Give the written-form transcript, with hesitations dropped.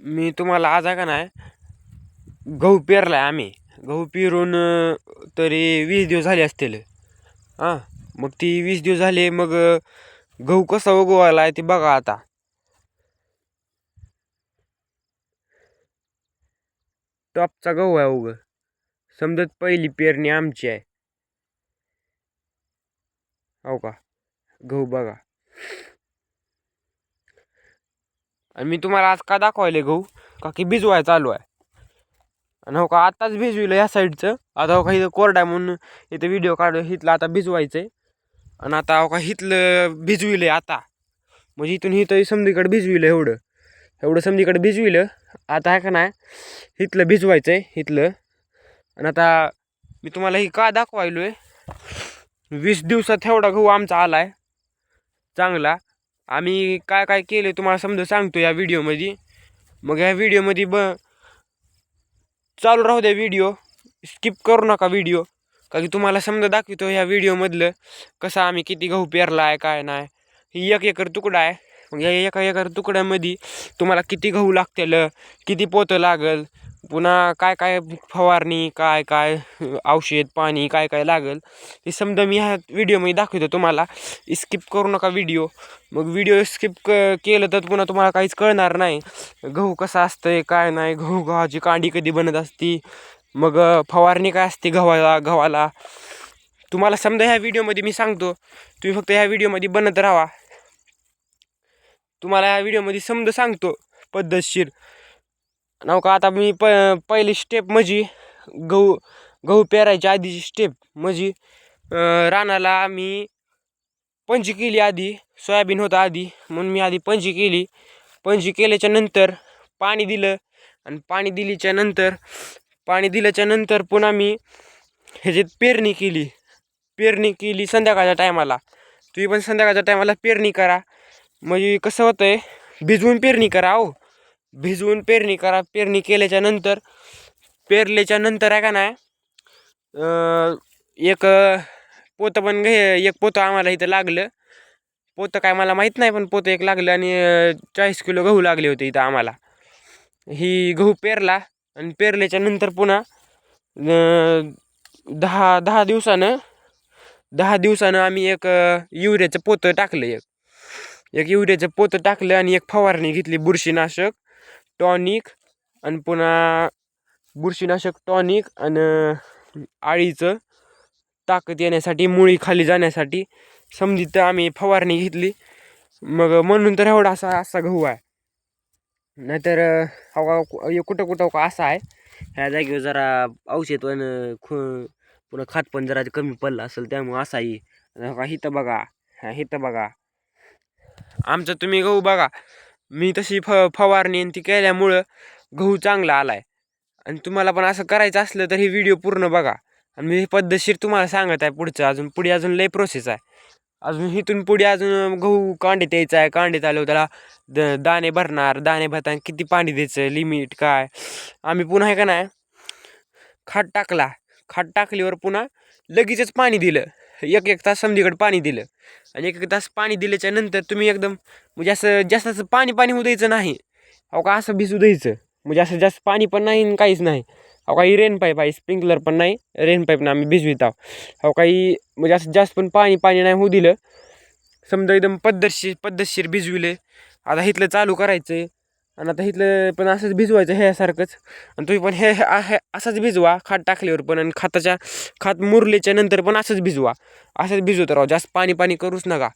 मी तुम्हाला आज आहे का नाही गहू पेरलाय आम्ही. गहू पेरून तरी 20 दिवस झाले असतील. हां, मग ती 20 दिवस झाले. मग गहू कसा उगवायला आहे ते बघा आता. टॉपचा गहू आहे उग. समजत पहिली पेरणी आमची आहे. हो का, गहू बघा. आणि मी तुम्हाला आज का दाखवायले गहू का की भिजवाय चालू आहे. आणि हो का आताच भिजविलं या साईडचं. आता हो का इथं कोरडा आहे म्हणून इथं व्हिडिओ काढ. इथलं आता भिजवायचंय. आणि आता हो का इथलं भिजविलंय आता. म्हणजे इथून इथं समधीकडे भिजविलं एवढं एवढं समधीकडे भिजविलं. आता आहे का नाही इथलं भिजवायचंय इथलं. आणि आता मी तुम्हाला ही का दाखवायलोय, 20 दिवसात एवढा गहू आमचा आलाय चांगला. आम्ही काय काय केलं तुम्हाला समजा सांगतो या व्हिडिओमध्ये. मग या व्हिडिओमध्ये चालू राहू द्या व्हिडिओ, स्किप करू नका व्हिडिओ. का की तुम्हाला समजा दाखवतो ह्या व्हिडिओमधलं कसं आम्ही किती गहू पेरला आहे काय नाही. ही 1 एकर तुकडा आहे. मग या 1 एकर तुकड्यामध्ये तुम्हाला किती गहू लागतील, किती पोतं लागल, पुन्हा काय काय फवारणी, काय काय औषध पाणी काय काय लागल ते समजा मी ह्या व्हिडिओमध्ये दाखवतो तुम्हाला. स्किप करू नका व्हिडिओ. मग व्हिडिओ स्किप केलं तर पुन्हा तुम्हाला काहीच कळणार नाही. गहू कसा असतंय काय नाही, गव्हाची कांडी कधी बनत असती, मग फवारणी काय असते गव्हाला तुम्हाला समजा ह्या व्हिडिओमध्ये मी सांगतो. तुम्ही फक्त ह्या व्हिडिओमध्ये बनत राहा. तुम्हाला ह्या व्हिडिओमध्ये समजा सांगतो पद्धतशीर. नाव का आता मी पहिली स्टेप म्हणजे गहू गहू पेरायच्या आधीची स्टेप म्हणजे रानाला मी पंची केली आधी. सोयाबीन होतं आधी म्हणून मी आधी पंची केली. पंची केल्याच्या नंतर पाणी दिलं. आणि पाणी दिल्याच्या नंतर पुन्हा मी ह्याच्यात पेरणी केली संध्याकाळच्या टायमाला. तुम्ही पण संध्याकाळच्या टायमाला पेरणी करा. म्हणजे कसं होतंय, भिजवून पेरणी करा. भिजवून पेरणी करा. पेरणी केल्याच्या नंतर आहे का नाही एक पोतं पण एक पोतं आम्हाला इथं लागलं. पोतं काय मला माहीत नाही, पण पोतं एक लागलं. आणि 40 किलो गहू लागले होते इथं आम्हाला. ही गहू पेरला. आणि पेरल्याच्या नंतर पुन्हा 10 दिवसानं आम्ही एक युरियाचं पोतं टाकलं. एक युरियाचं पोतं टाकलं आणि एक फवारणी घेतली बुरशीनाशक टॉनिक. आणि पुन्हा बुरशीनाशक टॉनिक आणि आळीचं ताकद येण्यासाठी, मुळी खाली जाण्यासाठी समजित आम्ही फवारणी घेतली. मग म्हणून तर एवढा असा गहू आहे. नाहीतर कुठं कुठं असा आहे. ह्या जागेवर जरा औषध पण पुन्हा खात पण जरा कमी पडलं असेल त्यामुळं असा आहे. हिथं बघा आमचं तुम्ही गहू बघा. मी तशी फवारणी ती केल्यामुळं गहू चांगला आलाय. आणि तुम्हाला पण असं करायचं असलं तर ही व्हिडिओ पूर्ण बघा. आणि मी पद्धतशीर तुम्हाला सांगत आहे पुढचं. पुढे अजून लय प्रोसेस आहे. अजून इथून पुढे अजून गहू कांडीत यायचा आहे. कांडीत आलो त्याला दाणे भरणार. दाणे भरताना किती पाणी द्यायचं लिमिट काय. आम्ही पुन्हा आहे का नाही खाट टाकल्यावर पुन्हा लगेचच पाणी दिलं. 1 तास समधीकडे पाणी दिलं. आणि 1 तास पाणी दिल्याच्या नंतर तुम्ही एकदम म्हणजे असं जास्त असं पाणी होऊ द्यायचं नाही. का असं भिजू द्यायचं. म्हणजे असं जास्त पाणी पण नाही काहीच नाही. काही रेन पाईप आहे, स्प्रिंकलर पण नाही. रेन पाईपनं आम्ही भिजवित आहोत. काही म्हणजे असं जास्त पण पाणी नाही होऊ दिलं. समजा एकदम पद्धतशीर भिजविले. आता इथलं चालू करायचं आहे. आणि आता इथलं पण असंच भिजवायचं ह्यासारखंच. आणि तुम्ही पण हे असंच भिजवा खात टाकल्यावर पण. आणि खात मुरल्याच्या नंतर पण असंच भिजवा. असंच भिजवत राहा. जास्त पाणी करूच नका.